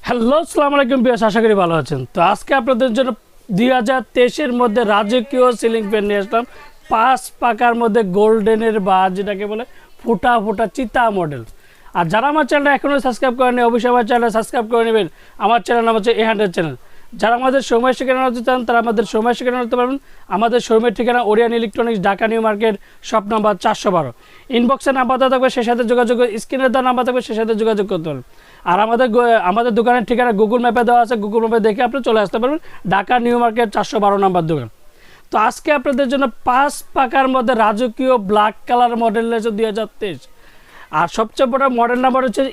Hello আসসালামু আলাইকুম viewers, আশা করি ভালো আছেন। তো আজকে আপনাদের জন্য 2023-এর মধ্যে রাজকীয় সিলিং ফ্যান নিয়ে আসলাম 5 পাকার মধ্যে গোল্ডেনের বা যেটাকে বলে ফোটা ফোটা চিতা মডেল। আর যারা আমার চ্যানেলটা এখনও সাবস্ক্রাইব করেনি অবশ্যই আমার চ্যানেলটা সাবস্ক্রাইব করে নেবেন। আমার চ্যানেল নাম হচ্ছে A100 চ্যানেল। যারা আমাদের সময় ঠিকানা হতে চান তারা আমাদের সময় ঠিকানা হতে পারবেন। আমাদের শোরুমের ঠিকানা Orient electronics, Dhaka new market, shop number 412। ইনবক্সে নাম্বার দেওয়া থাকবে, সেই সাথে যোগাযোগ, স্ক্রিনের দেওয়া নাম্বার থাকবে, সেই সাথে যোগাযোগ করতে পারবেন। আর আমাদের দোকানের ঠিকানা গুগল ম্যাপে দেওয়া আছে, গুগল ম্যাপে দেখে আপনি চলে আসতে পারবেন, ঢাকা নিউ মার্কেট 412 নাম্বার দোকান। তো আজকে আপনাদের জন্য 5 পাকার মধ্যে রাজকীয় ব্ল্যাক কালার মডেল রয়েছে 2023। আর সবচেয়ে বড় মডেল নাম্বার হচ্ছে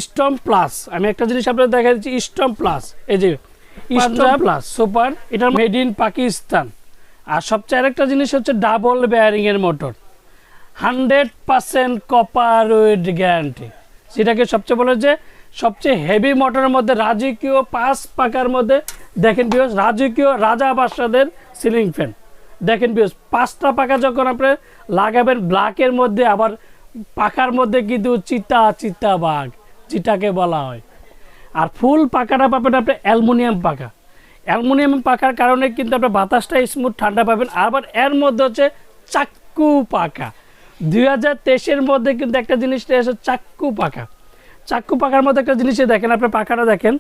স্টম প্লাস। আমি একটা জিনিস আপনাদের দেখা দিচ্ছি, স্টম প্লাস। এই যে স্টম প্লাস সুপার, এটা মেড ইন পাকিস্তান। আর সবচেয়ে আরেকটা জিনিস হচ্ছে ডাবল বেয়ারিংয়ের মোটর, 100% কপার উইথ গ্যারান্টি, যেটাকে সবচেয়ে বলে যে সবচেয়ে হেভি মোটরের মধ্যে রাজকীয় 5 পাকার মধ্যে। দেখেন ভিউয়ার্স, রাজকীয় রাজা বাদশাদের সিলিং ফ্যান। দেখেন ভিউয়ার্স, 5টা পাকা যখন আপনি লাগাবেন ব্ল্যাকের মধ্যে, আবার পাকার মধ্যে কিন্তু চিতা বাঘ যেটাকে বলা হয়। আর ফুল পাকাটা পাবেন আপনি অ্যালুমিনিয়াম পাকা। অ্যালুমিনিয়াম পাকার কারণে কিন্তু আপনি বাতাসটা স্মুথ ঠান্ডা পাবেন। আবার এর মধ্যে হচ্ছে চাক্কু পাকা। 2023-এর মধ্যে কিন্তু একটা জিনিস এসে চাক্কু পাকার মধ্যে একটা জিনিস দেখেন, আপনি পাখাটা দেখেন,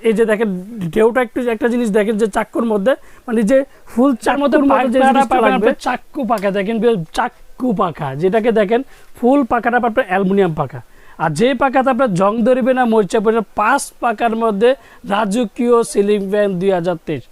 এই যে দেখেন ঢেউটা একটু একটা জিনিস দেখেন যে চাক্কুর মধ্যে, মানে যে ফুল চার মধ্যে চাক্কু পাকা। দেখেন চাক্কু পাকা, যেটাকে দেখেন ফুল পাকাটা আপনার অ্যালুমিনিয়াম পাকা। আর যে পাকাতে আপনার জং ধরবে না, মরিচা পড়বে। 5 পাকার মধ্যে রাজকীয় সিলিং ফ্যান 2023।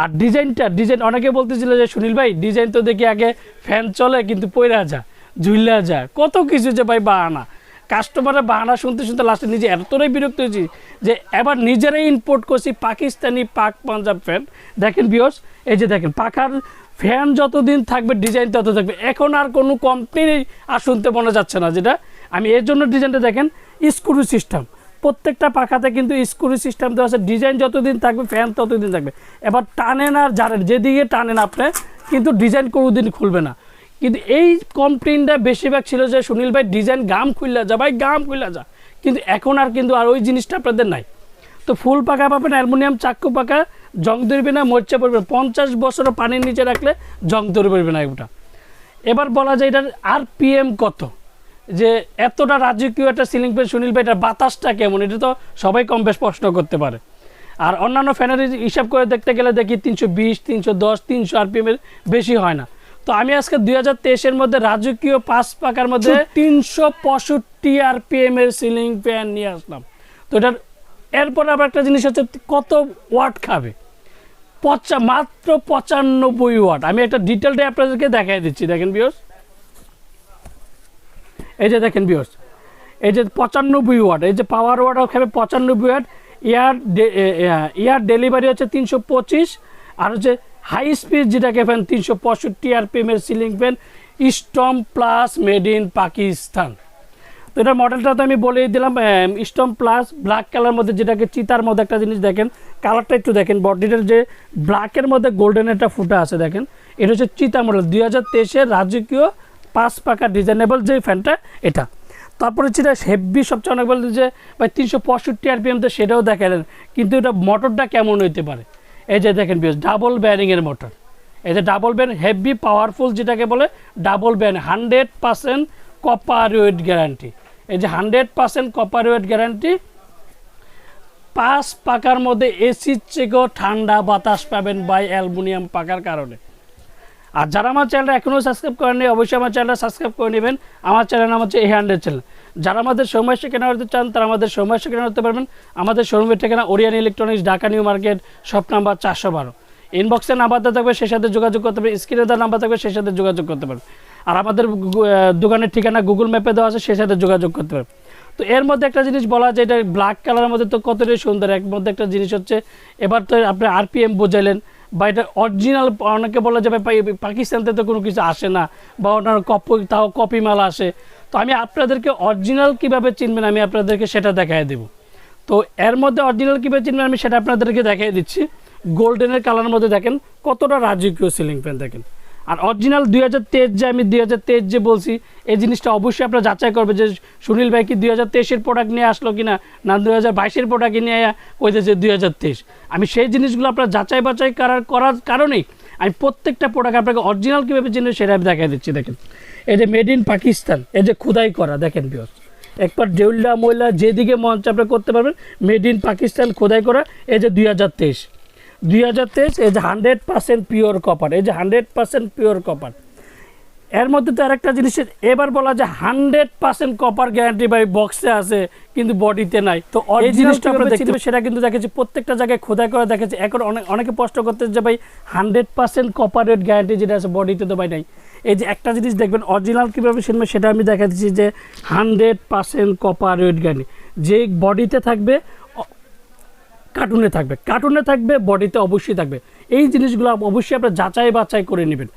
আর ডিজাইন অনেকে বলতেছিল যে সুনীল ভাই ডিজাইন তো দেখি আগে ফ্যান চলে কিন্তু পয়রা যা, ঝুল্লা যায়, কত কিছু যে ভাই বাহানা। কাস্টমারের বাহানা শুনতে শুনতে লাস্টে নিজে এতটাই বিরক্ত হয়েছি যে এবার নিজেরাই ইম্পোর্ট করছি পাকিস্তানি পাক পাঞ্জাব ফ্যান। দেখেন ভিউয়ার্স, এই যে দেখেন পাখার ফ্যান যতদিন থাকবে ডিজাইন তত থাকবে। এখন আর কোনো কোম্পানি আর শুনতে মনে যাচ্ছে না, যেটা আমি এর জন্য ডিজাইনটা দেখেন স্ক্রু সিস্টেম। প্রত্যেকটা পাখাতে কিন্তু স্ক্রু সিস্টেম দেওয়া আছে। ডিজাইন যতদিন থাকবে ফ্যান ততদিন থাকবে। এবার টানেন আর জানেন, যেদিকে টানেন আপনি কিন্তু ডিজাইন কোনোদিন খুলবে না। কিন্তু এই কমপ্লেনটা বেশিরভাগ ছিল যে সুনীল ভাই ডিজাইন গাম খুললা যা, ভাই গাম খুললা যা, কিন্তু এখন আর কিন্তু আর ওই জিনিসটা আপনাদের নাই। তো ফুল পাকা পাবেন অ্যালুমিনিয়াম চাক্কু পাকা, জং ধরবে না, মরিচা পড়বে না। 50 বছরও পানির নিচে রাখলে জং ধরবে না এটা। এবার বলা যায় এটার RPM কত, যে এতটা রাজকীয় একটা সিলিং ফ্যান সুনীল ভাই এটার বাতাসটা কেমন, এটা তো সবাই কম বেশ প্রশ্ন করতে পারে। আর অন্যান্য ফ্যানের হিসাব করে দেখতে গেলে দেখি 320, 310, 300 RPM এর বেশি হয় না। তো আমি আজকে 2023-এর মধ্যে রাজকীয় 5 পাকার মধ্যে 365 RPM এর সিলিং ফ্যান নিয়ে আসলাম। তো এটার এরপরে আবার একটা জিনিস হচ্ছে কত ওয়াট খাবে, মাত্র 95 ওয়াট। আমি একটা ডিটেলটা আপনাদেরকে দেখাই দিচ্ছি। দেখেন ভিউয়ার্স, এই যে দেখেন ভিউয়ার্স, এই যে 95 ওয়াট, এই যে পাওয়ার ওয়াট খাবে 95 ওয়াট। ইয়ার ডেলিভারি হচ্ছে 325। আর হচ্ছে হাই স্পিড যেটাকে ফ্যান 365 RPM এর ceiling fan storm plus made in Pakistan. তো এটার মডেলটা তো আমি বলেই দিলাম, স্টম প্লাস ব্ল্যাক কালার মধ্যে, যেটাকে চিতার মধ্যে একটা জিনিস দেখেন, কালারটা একটু দেখেন, বডিটার যে ব্ল্যাকের মধ্যে গোল্ডেন একটা ফুটা আছে দেখেন, এটা হচ্ছে চিতা মডেল 2023-এর রাজকীয় 5 পাকা ডিজাইনেবল যে ফ্যানটা এটা। তারপরে যেটা হেভি সবচেয়ে অনেক বলতে যে ভাই 365 RPM, তো সেটাও দেখালেন, কিন্তু এটা মোটরটা কেমন হইতে পারে। এই যে দেখেন বিকজ ডাবল বেয়ারিংয়ের মোটর, এই যে ডাবল বেয়ারিং হেভি পাওয়ারফুল যেটাকে বলে double bearing, 100% copper weight guarantee. এই যে 100% কপার ওয়েট গ্যারান্টি। 5 পাকার মধ্যে এসির চেয়েও ঠান্ডা বাতাস পাবেন বাই অ্যালুমিনিয়াম পাকার কারণে। আর যারা আমার চ্যানেলটা এখনও সাবস্ক্রাইব করেননি অবশ্যই আমার চ্যানেলটা সাবস্ক্রাইব করে নেবেন। আমার চ্যানেল নাম হচ্ছে A100 চ্যানেল। যারা আমাদের সময় ঠিকানা হতে চান তারা আমাদের সময় ঠিকানা হতে পারবেন। আমাদের শোরুমের ঠিকানা Orient electronics, Dhaka new market, shop number 412। ইনবক্সে নাম্বারটা থাকবে, সেই সাথে যোগাযোগ করতে পারবেন। স্ক্রিনে দেওয়া নাম্বার থাকবে, সেই সাথে যোগাযোগ করতে পারবেন। আর আমাদের দোকানের ঠিকানা গুগল ম্যাপে দেওয়া আছে, সেই সাথে যোগাযোগ করতে পারবেন। তো এর মধ্যে একটা জিনিস বলা যায়, এটা ব্ল্যাক কালারের মধ্যে তো কতটাই সুন্দর। এর মধ্যে একটা জিনিস হচ্ছে, এবার তো আপনি RPM বোঝাইলেন বা এটা অরিজিনাল, অনেকে বলা যাবে পাকিস্তানতে তো কোনো কিছু আসে না, বা ওনার তাও কপি মাল আসে। তো আমি আপনাদেরকে অরিজিনাল কীভাবে চিনবেন আমি আপনাদেরকে সেটা দেখাই দেব। তো এর মধ্যে অরিজিনাল কীভাবে চিনবেন আমি সেটা আপনাদেরকে দেখাই দিচ্ছি। গোল্ডেনের কালারের মধ্যে দেখেন কতটা রাজকীয় সিলিং ফ্যান দেখেন। আর অরিজিনাল 2023 যে আমি 2023 যে বলছি এই জিনিসটা অবশ্যই আপনারা যাচাই করবে যে সুনীল ভাই কি 2023-এর প্রোডাক্ট নিয়ে আসলো কিনা, না 2022-এর প্রোডাক্ট নিয়ে কইতেছে 2023। আমি সেই জিনিসগুলো আপনারা যাচাই বাছাই করার কারণেই আমি প্রত্যেকটা প্রোডাক্ট আপনাকে অরিজিনাল কীভাবে চিনবে সেটা আমি দেখাই দিচ্ছি। দেখেন এই যে মেড ইন পাকিস্তান, এই যে খোদাই করা, দেখেন ভিউয়ার্স একবার ডেউলা ময়লা যেদিকে মঞ্চ আপনি করতে পারবেন, মেড ইন পাকিস্তান খোদাই করা। এই যে 2023 এই যে 100% পিওর কপার, এই যে 100% পিওর কপার। এর মধ্যে তো আরেকটা জিনিস এবার বলা যায় 100% কপার গ্যারান্টি ভাই বক্সে আছে কিন্তু বডিতে নাই। তো এই জিনিসটা আপনারা দেখতে পাবেন, সেটা কিন্তু দেখেছি প্রত্যেকটা জায়গায় খোদাই করা দেখেছি। এখন অনেকে প্রশ্ন করতে যে ভাই 100% কপারের গ্যারান্টি যেটা আছে বডিতে তো ভাই নাই। এই যে একটা জিনিস দেখবেন অরিজিনাল কীভাবে শুনবে সেটা আমি দেখা দিচ্ছি যে 100% কপার ওয়েট গ্যারান্টি, যে বডিতে থাকবে কার্টুনে থাকবে বডিতে অবশ্যই থাকবে। এই জিনিসগুলো অবশ্যই আপনারা যাচাই বাছাই করে নেবেন,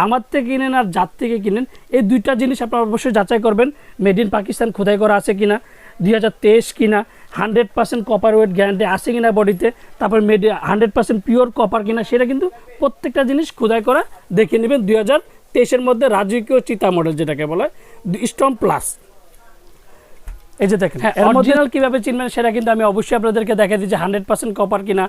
আমার থেকে কিনেন আর যার থেকে কিনেন এই দুইটা জিনিস আপনারা অবশ্যই যাচাই করবেন। মেড ইন পাকিস্তান খোদাই করা আছে কিনা, 2023 কিনা, 100% কপার ওয়েট গ্যারান্টি আছে কিনা বডিতে, তারপর 100% পিওর কপার কিনা, সেটা কিন্তু প্রত্যেকটা জিনিস খোদাই করা দেখে নেবেন। 2023-এর মধ্যে রাজকীয় চিতা মডেল যেটাকে বলা হয় স্টর্ম প্লাস। এই যে দেখেন অরিজিনাল কীভাবে চিনবেন সেটা কিন্তু আমি অবশ্যই আপনাদেরকে দেখা দিই যে 100% কপার কিনা,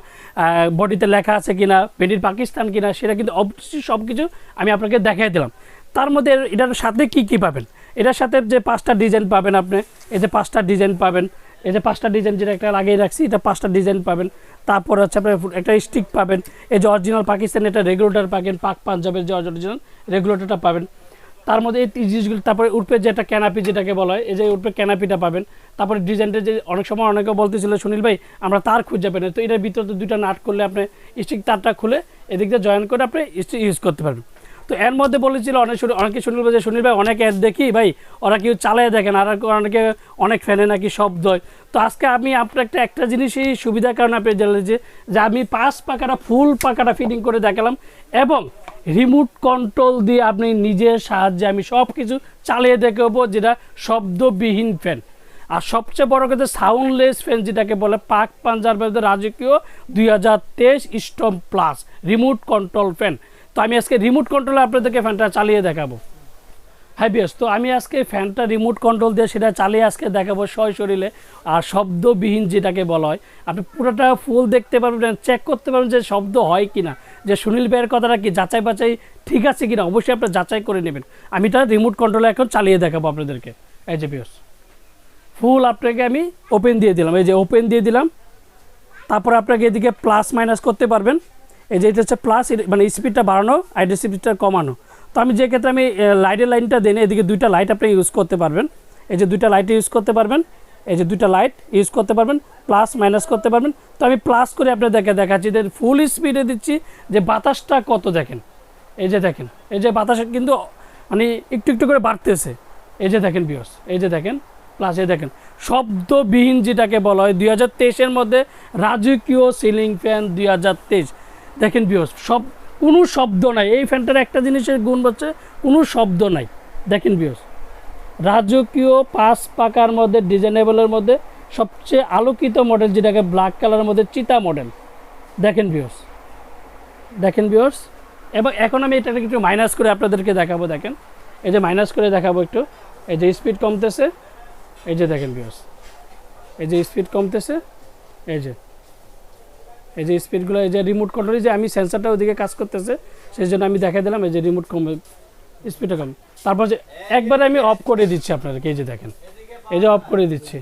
বডিতে লেখা আছে কিনা, মেড ইন পাকিস্তান কিনা, সেটা কিন্তু অবশ্যই সব কিছু আমি আপনাকে দেখাই দিলাম। তার মধ্যে এটার সাথে কি পাবেন, এটার সাথে যে 5টা ডিজাইন পাবেন আপনি, এই যে 5টা ডিজাইন পাবেন, এই যে 5টা ডিজাইন যেটা একটা লাগিয়ে রাখছি, এটা 5টা ডিজাইন পাবেন। তারপর হচ্ছে আপনার একটা স্টিক পাবেন, এই যে অরিজিনাল পাকিস্তান এটা রেগুলেটর পাবেন, পাক পাঞ্জাবের যে অরিজিনাল রেগুলেটরটা পাবেন। তার মধ্যে এই জিনিসগুলো, তারপরে উঠবে যে একটা ক্যানাপি যেটাকে বলা হয়, এই যে উঠবে ক্যানাপিটা পাবেন। তারপরে ডিজাইনটা যে অনেক সময় অনেকে বলতেছিল সুনীল ভাই আমরা তার খুঁজে পাবেন, তো এটার ভিতরে 2টা নাট করলে আপনি স্টিক তারটা খুলে এদিক দিয়ে জয়েন করে আপনি স্টিক ইউজ করতে পারবেন। তো এর মধ্যে বলেছিল অনেকে সুনীল ভাই যে সুনীল ভাই অনেক অ্যাড দেখি ভাই ওরা কেউ চালায় দেখেন, আর অনেকে অনেক ফ্যানে নাকি শব্দ হয়। তো আজকে আমি আপনার একটা জিনিসই সুবিধার কারণে আপনি জানলেন যে আমি 5 পাকাটা ফুল পাকাটা ফিটিং করে দেখালাম, এবং রিমোট কন্ট্রোল দিয়ে আপনি নিজের সাহায্যে আমি সব কিছু চালিয়ে দেখাবো, যেটা শব্দবিহীন ফ্যান। আর সবচেয়ে বড় কথা সাউন্ডলেস ফ্যান যেটাকে বলে পাক পাঞ্জাবের রাজকীয় 2023 storm plus remote control fan. তো আমি আজকে রিমোট কন্ট্রোলে আপনাদেরকে ফ্যানটা চালিয়ে দেখাবো। হ্যাঁ বিয়াস, তো আমি আজকে ফ্যানটা রিমোট কন্ট্রোল দিয়ে সেটা চালিয়ে আজকে দেখাবো সশরীরে, আর শব্দবিহীন যেটাকে বলা হয়। আপনি পুরোটা ফুল দেখতে পারবেন, চেক করতে পারবেন যে শব্দ হয় কি না, যে সুনীল ভাইয়ের কথাটা কি যাচাই বাছাই ঠিক আছে কিনা, অবশ্যই আপনারা যাচাই করে নেবেন। আমি এটা রিমোট কন্ট্রোলে এখন চালিয়ে দেখাবো আপনাদেরকে। এই যে বিয়াস ফুল আপনাকে আমি ওপেন দিয়ে দিলাম, এই যে ওপেন দিয়ে দিলাম। তারপর আপনাকে এদিকে প্লাস মাইনাস করতে পারবেন। এই যে এটা হচ্ছে প্লাস, মানে স্পিডটা বাড়ানো আর স্পিডটা কমানো। তো আমি যে ক্ষেত্রে আমি লাইটের লাইনটা দেন, এদিকে 2টা লাইট আপনি ইউজ করতে পারবেন। এই যে 2টা লাইট ইউজ করতে পারবেন, এই যে 2টা লাইট ইউজ করতে পারবেন, প্লাস মাইনাস করতে পারবেন। তো আমি প্লাস করে আপনাদেরকে দেখাচ্ছি যে ফুল স্পিডে দিচ্ছি যে বাতাসটা কত দেখেন। এই যে দেখেন, এই যে বাতাস কিন্তু মানে একটু করে বাড়তেছে। এই যে দেখেন ভিউয়ার্স, এই যে দেখেন প্লাস, এই দেখেন শব্দবিহীন যেটাকে বলা হয় 2023-এর মধ্যে রাজকীয় সিলিং ফ্যান 2023। দেখেন ভিউয়ার্স কোনো শব্দ নাই, এই ফ্যানটার একটা জিনিসের গুণ হচ্ছে কোনো শব্দ নাই। দেখেন ভিউয়ার্স রাজকীয় 5 পাকার মধ্যে ডিজাইনেবলের মধ্যে সবচেয়ে আলোকিত মডেল যেটাকে ব্ল্যাক কালারের মধ্যে চিতা মডেল। দেখেন ভিউয়ার্স এবং এখন আমি এটাকে একটু মাইনাস করে আপনাদেরকে দেখাবো। দেখেন এই যে মাইনাস করে দেখাবো একটু, এই যে স্পিড কমতেছে, এই যে দেখেন ভিউয়ার্স এই যে স্পিড কমতেছে, এই যে স্পিডগুলো, এই যে রিমোট কন্ট্রোলে যে আমি সেন্সারটা ওদিকে কাজ করতেছে সেই জন্য আমি দেখাই দিলাম। এই যে রিমোট কম, স্পিডটা কম। তারপর যে একবারে আমি অফ করে দিচ্ছি আপনাদেরকে, এই যে দেখেন এই যে অফ করে দিচ্ছি,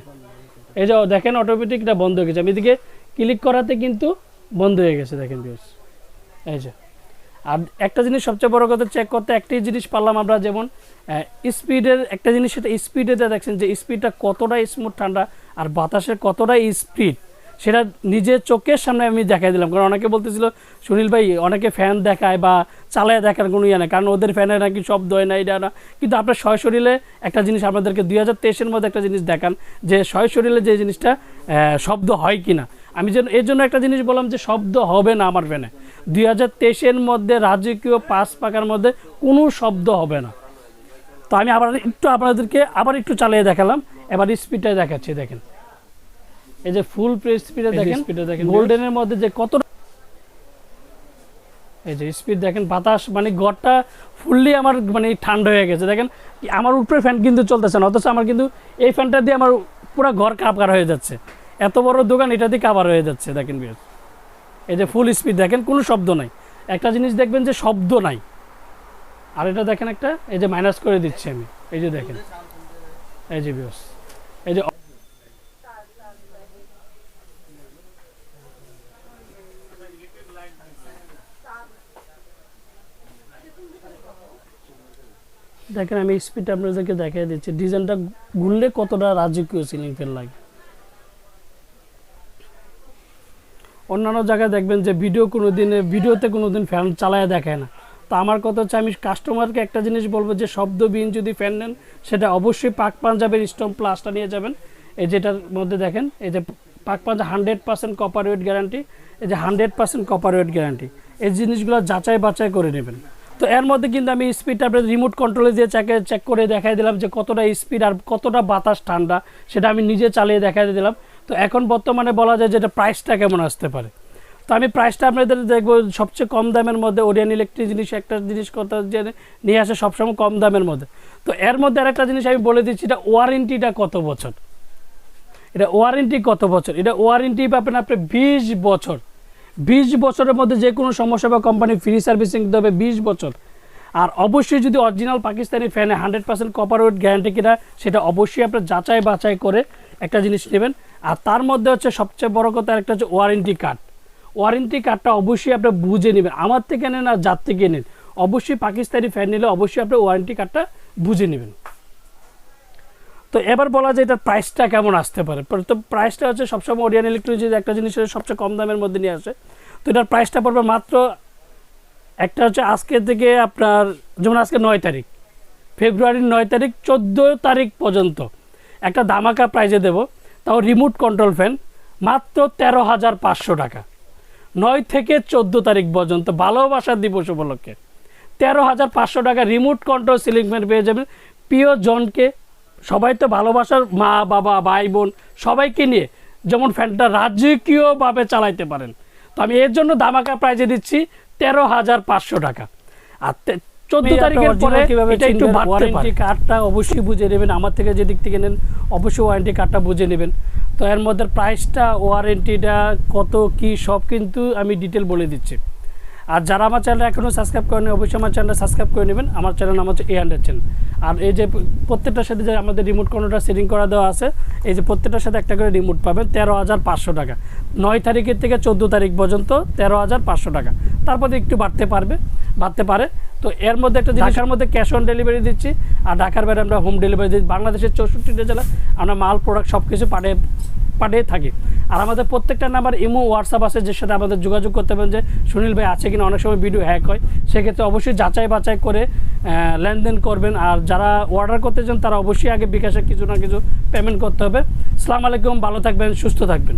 এই যে দেখেন অটোমেটিকটা বন্ধ হয়ে গেছে। আমি এদিকে ক্লিক করাতে কিন্তু বন্ধ হয়ে গেছে। দেখেন ভিউয়ার্স এই যে। আর একটা জিনিস সবচেয়ে বড় কথা চেক করতে একটি জিনিস পারলাম আমরা, যেমন স্পিডের একটা জিনিস, সেটা স্পিডেতে দেখছেন যে স্পিডটা কতটা স্মুথ ঠান্ডা আর বাতাসের কতটা স্পিড, সেটা নিজের চোখের সামনে আমি দেখাই দিলাম। কারণ অনেকে বলতেছিল সুনীল ভাই অনেকে ফ্যান দেখায় বা চালায় দেখার কোনো ইয়ে নেই, কারণ ওদের ফ্যানে নাকি শব্দ হয় না, এটা না। কিন্তু আপনার সশরীরে একটা জিনিস আপনাদেরকে 2023-এর মধ্যে একটা জিনিস দেখান যে সশরীরে যে জিনিসটা শব্দ হয় কি না। আমি যেন এর জন্য একটা জিনিস বললাম যে শব্দ হবে না আমার ফ্যানে। 2023-এর মধ্যে রাজকীয় 5 পাকার মধ্যে কোনো শব্দ হবে না। তো আমি আবার একটু আপনাদেরকে আবার একটু চালিয়ে দেখালাম, এবার স্পিডটা দেখাচ্ছি। দেখেন এই যে ফুল প্রেস স্পিডে দেখেন গোল্ডেনের মধ্যে যে কত এই যে স্পিড দেখেন, বাতাস মানে ঘরটা ফুললি আমার মানে ঠান্ডা হয়ে গেছে। দেখেন আমার উপরে ফ্যান কিন্তু চলতেছে না, অথচ আমার কিন্তু এই ফ্যানটা দিয়ে আমার পুরো ঘর কাভার হয়ে যাচ্ছে। এত বড় দোকান, এটা দিয়ে কাভার হয়ে যাচ্ছে। দেখেন ভিউয়ার্স, এই যে ফুল স্পিড দেখেন, কোনো শব্দ নাই। একটা জিনিস দেখবেন যে শব্দ নাই। আর এটা দেখেন একটা, এই যে মাইনাস করে দিচ্ছি আমি, এই যে দেখেন, এই যে ভিউয়ার্স, এই যে দেখেন আমি স্পিডটা আপনাদেরকে দেখিয়ে দিচ্ছি, ডিজাইনটা ঘুরলে কতটা রাজকীয় সিলিং ফ্যান লাগে। অন্যান্য জায়গায় দেখবেন যে ভিডিওতে কোনো দিন ফ্যান চালায় দেখায় না। তো আমার কথা হচ্ছে, আমি কাস্টমারকে একটা জিনিস বলবো যে শব্দবিহীন যদি ফ্যান নেন, সেটা অবশ্যই পাক পাঞ্জাবের স্টোন প্লাসটা নিয়ে যাবেন। এই যেটার মধ্যে দেখেন, এই যে পাক পাঞ্জাব 100% কপার ওয়েট গ্যারান্টি, এই যে 100% কপার ওয়েট গ্যারান্টি, এই জিনিসগুলো যাচাই বাছাই করে নেবেন। তো এর মধ্যে কিন্তু আমি স্পিডটা আপনাদের রিমোট কন্ট্রোলে দিয়ে চেক করে দেখাই দিলাম যে কতটা স্পিড আর কতটা বাতাস ঠান্ডা, সেটা আমি নিজে চালিয়ে দেখাই দিলাম। তো এখন বর্তমানে বলা যায় যে এটা প্রাইসটা কেমন আসতে পারে। তো আমি প্রাইসটা আপনাদের দেখবো সবচেয়ে কম দামের মধ্যে। ওরিয়েন্ট ইলেকট্রিক জিনিস একটা জিনিস কথা যে নিয়ে আসে সবসময় কম দামের মধ্যে। তো এর মধ্যে আরেকটা জিনিস আমি বলে দিচ্ছি, এটা ওয়ারেন্টিটা কত বছর। এটা ওয়ারেন্টি কত বছর, এটা ওয়ারেন্টি পাবেন আপনি 20 বছর। 20 বছরের মধ্যে যে কোনো সমস্যা বা কোম্পানি ফ্রি সার্ভিসিং দেবে 20 বছর। আর অবশ্যই যদি অরিজিনাল পাকিস্তানি ফ্যানে 100% কপার ওয়েট গ্যারান্টি কিনা, সেটা অবশ্যই আপনার যাচাই বাছাই করে একটা জিনিস নেবেন। আর তার মধ্যে হচ্ছে সবচেয়ে বড় কথা একটা হচ্ছে ওয়ারেন্টি কার্ড। ওয়ারেন্টি কার্ডটা অবশ্যই আপনি বুঝে নেবেন, আমার থেকে নেন আর যার থেকে নেন, অবশ্যই পাকিস্তানি ফ্যান নিলে অবশ্যই আপনি ওয়ারেন্টি কার্ডটা বুঝে নেবেন। তো এবার বলা যায় এটার প্রাইসটা কেমন আসতে পারে। তো প্রাইসটা হচ্ছে সবসময় ওরিয়েন্ট ইলেকট্রিক যে একটা জিনিসের সবচেয়ে কম দামের মধ্যে নিয়ে আসে। তো এটার প্রাইসটা পড়বে মাত্র, একটা হচ্ছে আজকে থেকে আপনার, যেমন আজকে 9 তারিখ, ফেব্রুয়ারির 9 তারিখ 14 তারিখ পর্যন্ত একটা ধামাকা প্রাইজে দেব। তাও রিমোট কন্ট্রোল ফ্যান মাত্র 13,500 টাকা। 9 থেকে 14 তারিখ পর্যন্ত ভালোবাসার দিবস উপলক্ষে 13,500 টাকা রিমোট কন্ট্রোল সিলিং ফ্যান পেয়ে যাবেন। প্রিয় জনকে, সবাই তো ভালোবাসার মা বাবা ভাই বোন সবাইকে নিয়ে যেমন ফ্যানটা রাজকীয়ভাবে চালাইতে পারেন। তো আমি এর জন্য ধামাকা প্রাইজে দিচ্ছি 13,500 টাকা। আর 14 তারিখের পরে এটা একটু ওয়ারেন্টি কার্ডটা অবশ্যই বুঝে নেবেন, আমার থেকে যে দিক থেকে নেন অবশ্যই ওয়ারেন্টি কার্ডটা বুঝে নেবেন। তো এর মধ্যে প্রাইসটা, ওয়ারেন্টিটা কত কি সব কিন্তু আমি ডিটেল বলে দিচ্ছি। আর যারা আমার চ্যানেল এখনও সাবস্ক্রাইব করেন, অবশ্যই আমার চ্যানেলটা সাবস্ক্রাইব করে নেবেন। আমার চ্যানেল নাম হচ্ছে A100 চ্যানেল। আর এই যে প্রত্যেকটার সাথে যে আমাদের রিমোট কন্ট্রোলটা সেটিং করা দেওয়া আছে, এই যে প্রত্যেকটার সাথে একটা করে রিমোট পাবেন 13,500 টাকা। 9 তারিখের থেকে 14 তারিখ পর্যন্ত 13,500 টাকা। তারপরে একটু বাড়তে পারে। তো এর মধ্যে একটা ঢাকার মধ্যে ক্যাশ অন ডেলিভারি দিচ্ছি, আর ঢাকার বাইরে আমরা হোম ডেলিভারি দিচ্ছি। বাংলাদেশের 64টা জেলা আমরা মাল প্রোডাক্ট সব কিছু পাঠিয়ে থাকি। আর আমাদের প্রত্যেকটা নাম্বার ইমো হোয়াটসঅ্যাপ আছে, যে সাথে আমাদের যোগাযোগ করতে পারেন যে সুনীল ভাই আছে কিনা। অনেক সময় ভিডিও হ্যাক হয়, সেক্ষেত্রে অবশ্যই যাচাই বাছাই করে লেনদেন করবেন। আর যারা অর্ডার করতে চান তারা অবশ্যই আগে বিকাশে কিছু না কিছু পেমেন্ট করতে হবে। আসসালামু আলাইকুম, ভালো থাকবেন, সুস্থ থাকবেন।